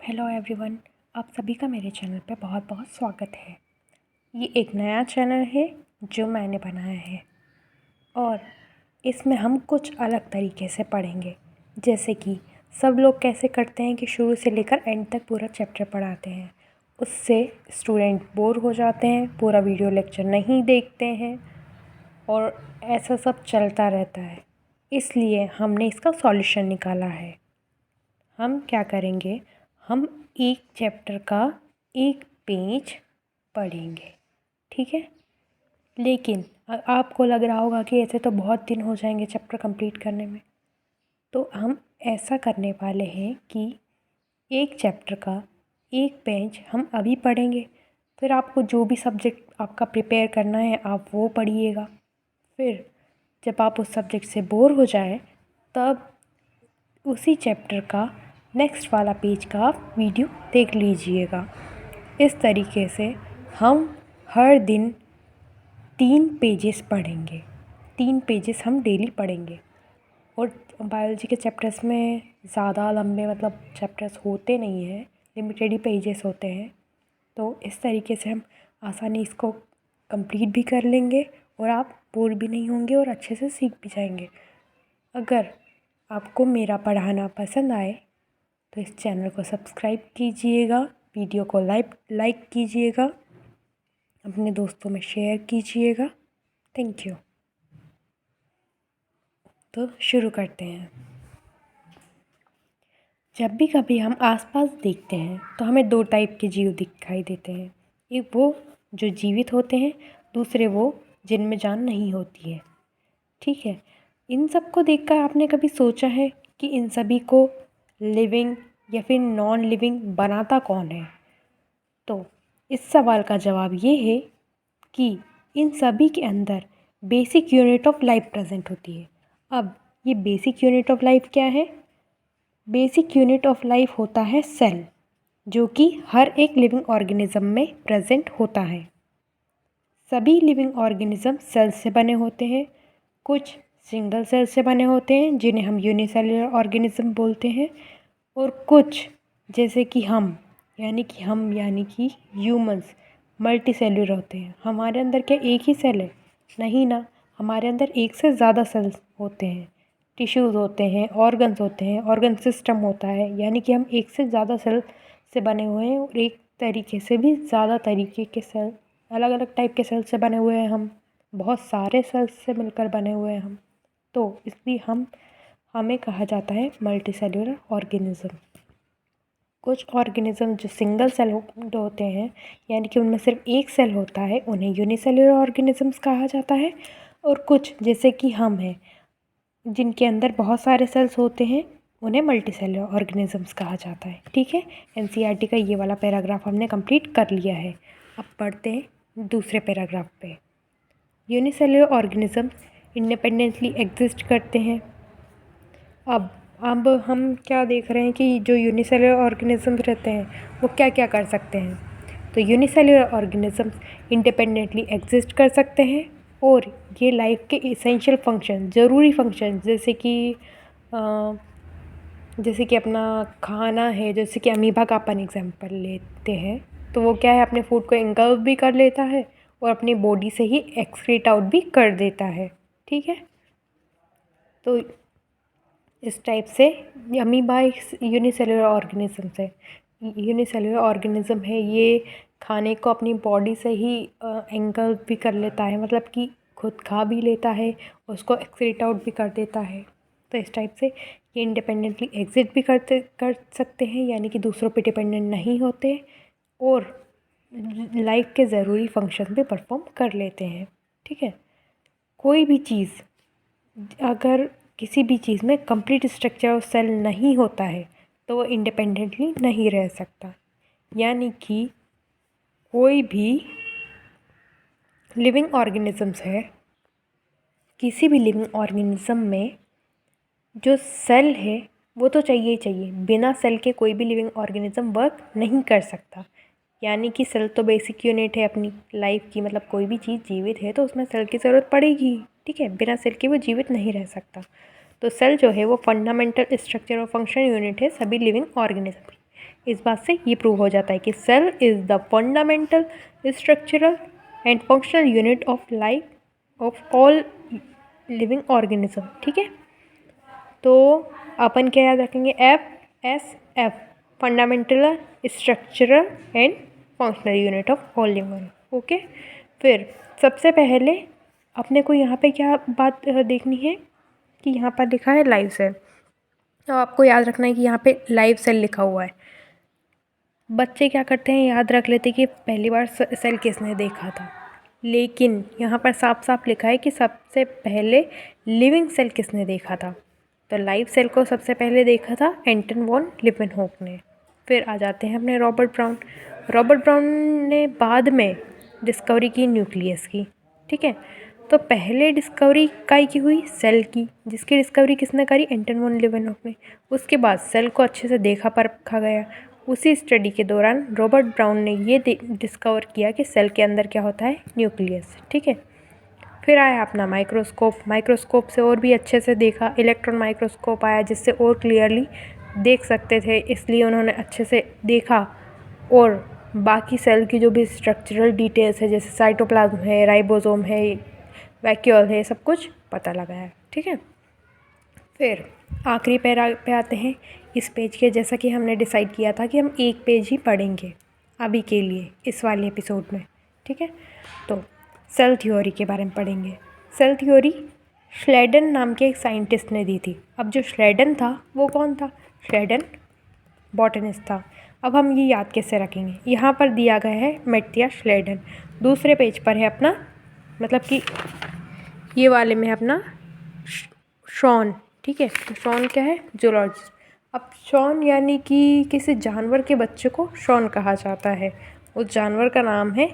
Hello everyone, आप सभी का मेरे चैनल पे बहुत बहुत स्वागत है। ये एक नया चैनल है जो मैंने बनाया है और इसमें हम कुछ अलग तरीके से पढ़ेंगे। जैसे कि सब लोग कैसे करते हैं कि शुरू से लेकर एंड तक पूरा चैप्टर पढ़ाते हैं, उससे स्टूडेंट बोर हो जाते हैं, पूरा वीडियो लेक्चर नहीं देखते हैं और ऐसा सब चलता रहता है। इसलिए हमने इसका सॉल्यूशन निकाला है। हम क्या करेंगे, हम एक चैप्टर का एक पेज पढ़ेंगे, ठीक है। लेकिन आपको लग रहा होगा कि ऐसे तो बहुत दिन हो जाएंगे चैप्टर कंप्लीट करने में, तो हम ऐसा करने वाले हैं कि एक चैप्टर का एक पेज हम अभी पढ़ेंगे। फिर आपको जो भी सब्जेक्ट आपका प्रिपेयर करना है आप वो पढ़िएगा। फिर जब आप उस सब्जेक्ट से बोर हो जाए तब उसी चैप्टर का नेक्स्ट वाला पेज का आप वीडियो देख लीजिएगा। इस तरीके से हम हर दिन 3 पेजेस पढ़ेंगे। 3 पेजेस हम डेली पढ़ेंगे। और बायोलॉजी के चैप्टर्स में ज़्यादा लंबे चैप्टर्स होते नहीं हैं, लिमिटेड ही पेजेस होते हैं। तो इस तरीके से हम आसानी इसको कंप्लीट भी कर लेंगे और आप बोर भी नहीं होंगे और अच्छे से सीख भी जाएंगे। अगर आपको मेरा पढ़ाना पसंद आए तो इस चैनल को सब्सक्राइब कीजिएगा, वीडियो को लाइक कीजिएगा, अपने दोस्तों में शेयर कीजिएगा। Thank you. तो शुरू करते हैं। जब भी कभी हम आसपास देखते हैं तो हमें 2 टाइप के जीव दिखाई देते हैं। एक वो जो जीवित होते हैं, दूसरे वो जिनमें जान नहीं होती है, ठीक है। इन सब को देखकर आपने कभी सोचा है कि इन सभी को लिविंग या फिर नॉन लिविंग बनाता कौन है? तो इस सवाल का जवाब ये है कि इन सभी के अंदर basic unit of life present होती है। अब ये बेसिक यूनिट ऑफ लाइफ क्या है? बेसिक यूनिट ऑफ लाइफ होता है सेल, जो कि हर एक लिविंग ऑर्गेनिज्म में प्रेजेंट होता है। सभी लिविंग ऑर्गेनिज्म सेल से बने होते हैं। कुछ सिंगल सेल से बने होते हैं जिन्हें हम यूनिसेलुलर ऑर्गेनिज्म बोलते हैं, और कुछ जैसे कि हम यानी कि ह्यूमंस मल्टी सेलुलर होते हैं। हमारे अंदर क्या एक ही सेल है? नहीं ना, हमारे अंदर एक से ज़्यादा सेल्स होते हैं, टिश्यूज़ होते हैं, ऑर्गन्स होते हैं, ऑर्गन सिस्टम होता है। यानी कि हम एक से ज़्यादा सेल से बने हुए हैं और एक तरीके से भी ज़्यादा तरीके के सेल, अलग अलग टाइप के सेल से बने हुए हैं। हम बहुत सारे सेल्स से मिलकर बने हुए हैं हम, तो इसलिए हमें कहा जाता है मल्टी सेलुलर ऑर्गेनिज्म। कुछ ऑर्गेनिज्म जो सिंगल सेल होते हैं, यानी कि उनमें सिर्फ एक सेल होता है, उन्हें यूनिसेलुलर ऑर्गेनिजम्स कहा जाता है। और कुछ जैसे कि हम हैं, जिनके अंदर बहुत सारे सेल्स होते हैं, उन्हें मल्टी सेलुलर ऑर्गेनिजम्स कहा जाता है, ठीक है। एनसीईआरटी का ये वाला पैराग्राफ हमने कंप्लीट कर लिया है। अब पढ़ते हैं दूसरे पैराग्राफ पे। यूनिसेलुलर ऑर्गेनिजम्स इंडिपेंडेंटली एग्जिस्ट करते हैं। अब हम क्या देख रहे हैं कि जो यूनिसेलुलर ऑर्गेनिजम्स रहते हैं वो क्या क्या कर सकते हैं। तो यूनिसेलुलर ऑर्गेनिजम्स इंडिपेंडेंटली एग्जिस्ट कर सकते हैं और ये लाइफ के इसेंशियल फंक्शन, ज़रूरी फंक्शन, जैसे कि अपना खाना है, जैसे कि अमीबा का अपन एग्जांपल लेते हैं, तो वो क्या है, अपने फूड को इंगल्फ भी कर लेता है और अपनी बॉडी से ही एक्सक्रीट आउट भी कर देता है, ठीक है। तो इस टाइप से अमीबा यूनिसेलुलर ऑर्गेनिज्म है। यूनिसेलुलर ऑर्गेनिज्म है, ये खाने को अपनी बॉडी से ही एंगल्फ भी कर लेता है, मतलब कि खुद खा भी लेता है, उसको एक्सक्रीट आउट भी कर देता है। तो इस टाइप से ये इंडिपेंडेंटली एग्जिट भी कर सकते हैं, यानी कि दूसरों पे डिपेंडेंट नहीं होते और लाइफ के ज़रूरी फंक्शन भी परफॉर्म कर लेते हैं, ठीक है। कोई भी चीज़, अगर किसी भी चीज़ में कंप्लीट स्ट्रक्चर ऑफ सेल नहीं होता है तो वो इंडिपेंडेंटली नहीं रह सकता। यानी कि कोई भी लिविंग ऑर्गेनिजम्स है, किसी भी लिविंग ऑर्गेनिज्म में जो सेल है वो तो चाहिए ही चाहिए। बिना सेल के कोई भी लिविंग ऑर्गेनिज्म वर्क नहीं कर सकता। यानी कि सेल तो बेसिक यूनिट है अपनी लाइफ की, मतलब कोई भी चीज़ जीवित है तो उसमें सेल की ज़रूरत पड़ेगी, ठीक है। बिना सेल के वो जीवित नहीं रह सकता। तो सेल जो है वो फंडामेंटल स्ट्रक्चर और फंक्शन यूनिट है सभी लिविंग ऑर्गेनिज्म की। इस बात से ये प्रूव हो जाता है कि cell is the fundamental structural and functional unit of life of all living organism. ठीक है, तो अपन क्या याद रखेंगे, FSF fundamental structural and functional unit of all living. Okay, फिर सबसे पहले अपने को यहाँ पे क्या बात देखनी है कि यहाँ पर लिखा है लाइव सेल। तो आपको याद रखना है कि यहाँ पे लाइव सेल लिखा हुआ है। बच्चे क्या करते हैं, याद रख लेते कि पहली बार सेल किसने देखा था, लेकिन यहाँ पर साफ साफ लिखा है कि सबसे पहले लिविंग सेल किसने देखा था। तो लाइव सेल को सबसे पहले देखा था एंटन वॉन लिपनहोक ने। फिर आ जाते हैं अपने रॉबर्ट ब्राउन। रॉबर्ट ब्राउन ने बाद में डिस्कवरी की न्यूक्लियस की। ठीक है, तो पहले डिस्कवरी काय की हुई, सेल की, जिसकी डिस्कवरी किसने करी, एंटन वॉन लिपनहोक ने। उसके बाद सेल को अच्छे से देखा परखा गया। उसी स्टडी के दौरान रॉबर्ट ब्राउन ने ये डिस्कवर किया कि सेल के अंदर क्या होता है, न्यूक्लियस। ठीक है, फिर आया अपना माइक्रोस्कोप। माइक्रोस्कोप से और भी अच्छे से देखा। इलेक्ट्रॉन माइक्रोस्कोप आया जिससे और क्लियरली देख सकते थे, इसलिए उन्होंने अच्छे से देखा और बाकी सेल की जो भी स्ट्रक्चरल डिटेल्स है, जैसे साइटोप्लाज्म है, राइबोसोम है, वैक्यूल है, सब कुछ पता लगाया। ठीक है, फिर आखिरी पैरा पे आते हैं इस पेज के। जैसा कि हमने डिसाइड किया था कि हम एक पेज ही पढ़ेंगे अभी के लिए इस वाले एपिसोड में। ठीक है, तो सेल थ्योरी के बारे में पढ़ेंगे। सेल थ्योरी श्लेडन नाम के एक साइंटिस्ट ने दी थी। अब जो श्लेडन था वो कौन था, श्लेडन बॉटनिस्ट था। अब हम ये याद कैसे रखेंगे, यहाँ पर दिया गया है मैटिया श्लेडन, दूसरे पेज पर है अपना, मतलब कि ये वाले में है अपना शॉन। ठीक है, तो शॉन क्या है, जूलॉजिस्ट। अब शॉन यानी कि किसी जानवर के बच्चे को शॉन कहा जाता है। उस जानवर का नाम है